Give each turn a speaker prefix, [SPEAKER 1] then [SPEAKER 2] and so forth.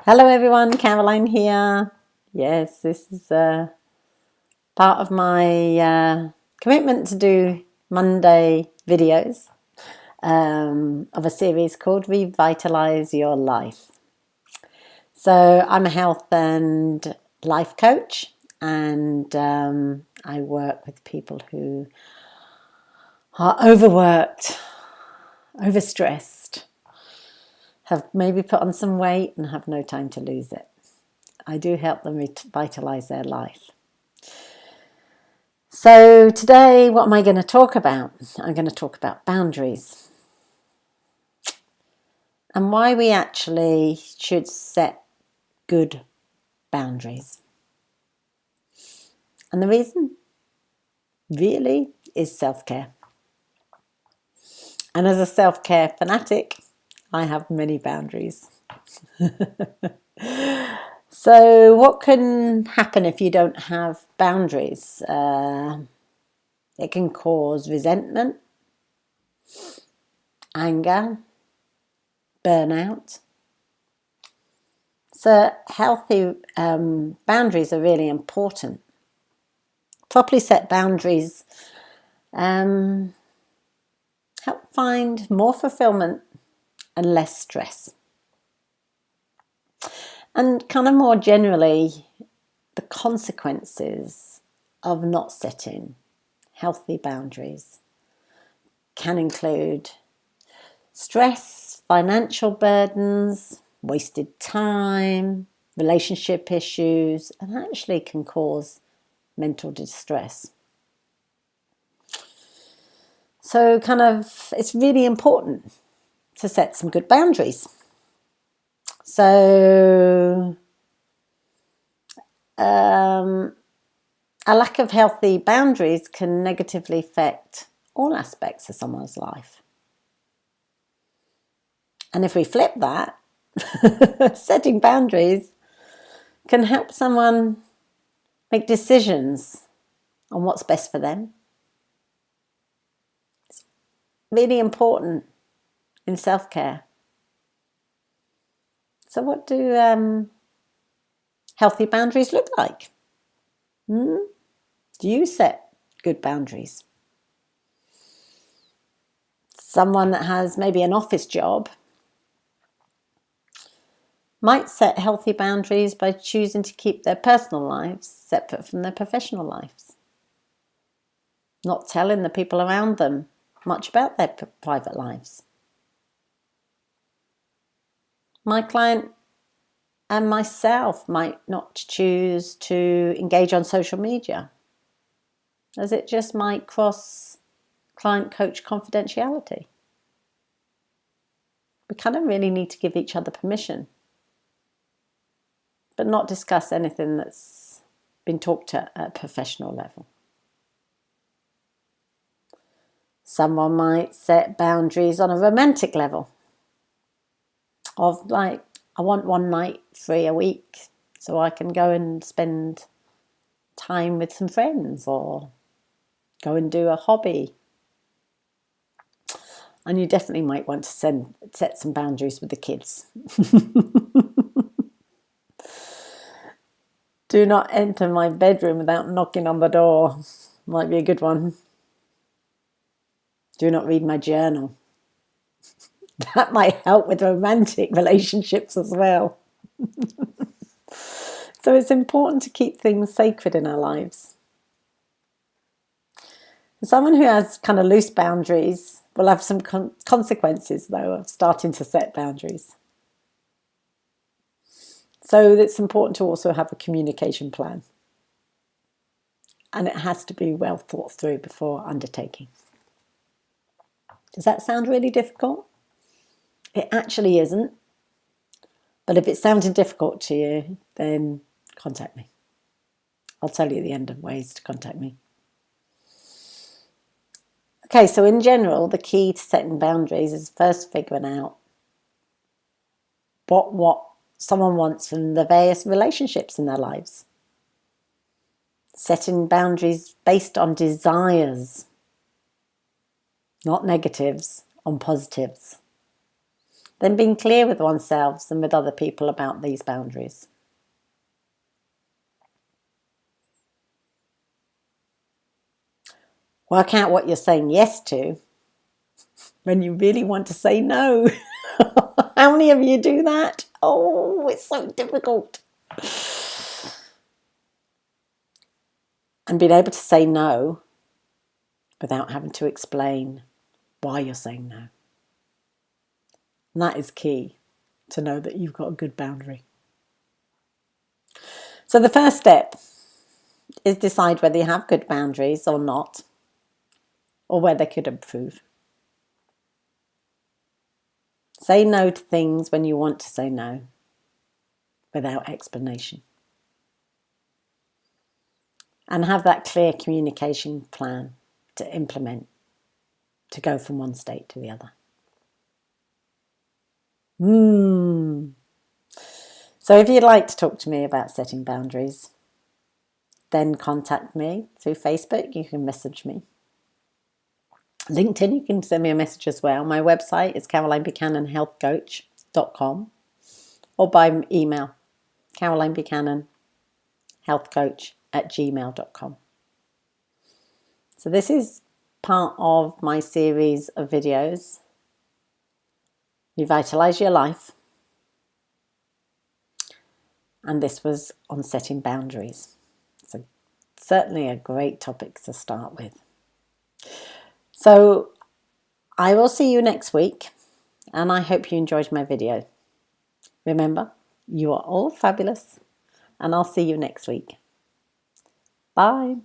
[SPEAKER 1] Hello everyone, Caroline here. Yes, this is part of my commitment to do Monday videos of a series called Revitalise Your Life. So I'm a health and life coach, and I work with people who are overworked, overstressed, have maybe put on some weight and have no time to lose it. I do help them revitalize their life. So today, what am I going to talk about? I'm going to talk about boundaries and why we actually should set good boundaries. And the reason really is self-care. And as a self-care fanatic, I have many boundaries. So what can happen if you don't have boundaries? It can cause resentment, anger, burnout. So healthy boundaries are really important. Properly set boundaries help find more fulfillment and less stress. And kind of more generally, the consequences of not setting healthy boundaries can include stress, financial burdens, wasted time, relationship issues, and actually can cause mental distress. So it's really important to set some good boundaries. So a lack of healthy boundaries can negatively affect all aspects of someone's life. And if we flip that, setting boundaries can help someone make decisions on what's best for them. It's really important in self-care. So what do healthy boundaries look like? Do you set good boundaries? Someone that has maybe an office job might set healthy boundaries by choosing to keep their personal lives separate from their professional lives, not telling the people around them much about their private lives. My client and myself might not choose to engage on social media, as it just might cross client-coach confidentiality. We kind of really need to give each other permission, but not discuss anything that's been talked at a professional level. Someone might set boundaries on a romantic level of like, I want one night free a week so I can go and spend time with some friends or go and do a hobby. And you definitely might want to set some boundaries with the kids. Do not enter my bedroom without knocking on the door. Might be a good one. Do not read my journal. That might help with romantic relationships as well. So it's important to keep things sacred in our lives. Someone who has kind of loose boundaries will have some consequences, though, of starting to set boundaries. So it's important to also have a communication plan. And it has to be well thought through before undertaking. Does that sound really difficult? It actually isn't. But if it's sounding difficult to you, then contact me. I'll tell you the end of ways to contact me. Okay, so in general, the key to setting boundaries is first figuring out what someone wants from the various relationships in their lives. Setting boundaries based on desires, not negatives, on positives. then being clear with oneself and with other people about these boundaries. Work out what you're saying yes to when you really want to say no. How many of you do that? Oh, it's so difficult. And being able to say no without having to explain why you're saying no. And that is key, to know that you've got a good boundary. So the first step is decide whether you have good boundaries or not, or where they could improve. Say no to things when you want to say no, without explanation. And have that clear communication plan to implement, to go from one state to the other. So if you'd like to talk to me about setting boundaries, then contact me through Facebook. You can message me. LinkedIn, you can send me a message as well. My website is carolinebuchananhealthcoach.com, or by email, carolinebuchananhealthcoach@gmail.com. So this is part of my series of videos, Revitalise Your Life. And this was on setting boundaries. So certainly a great topic to start with. So I will see you next week, and I hope you enjoyed my video. Remember, you are all fabulous, and I'll see you next week. Bye.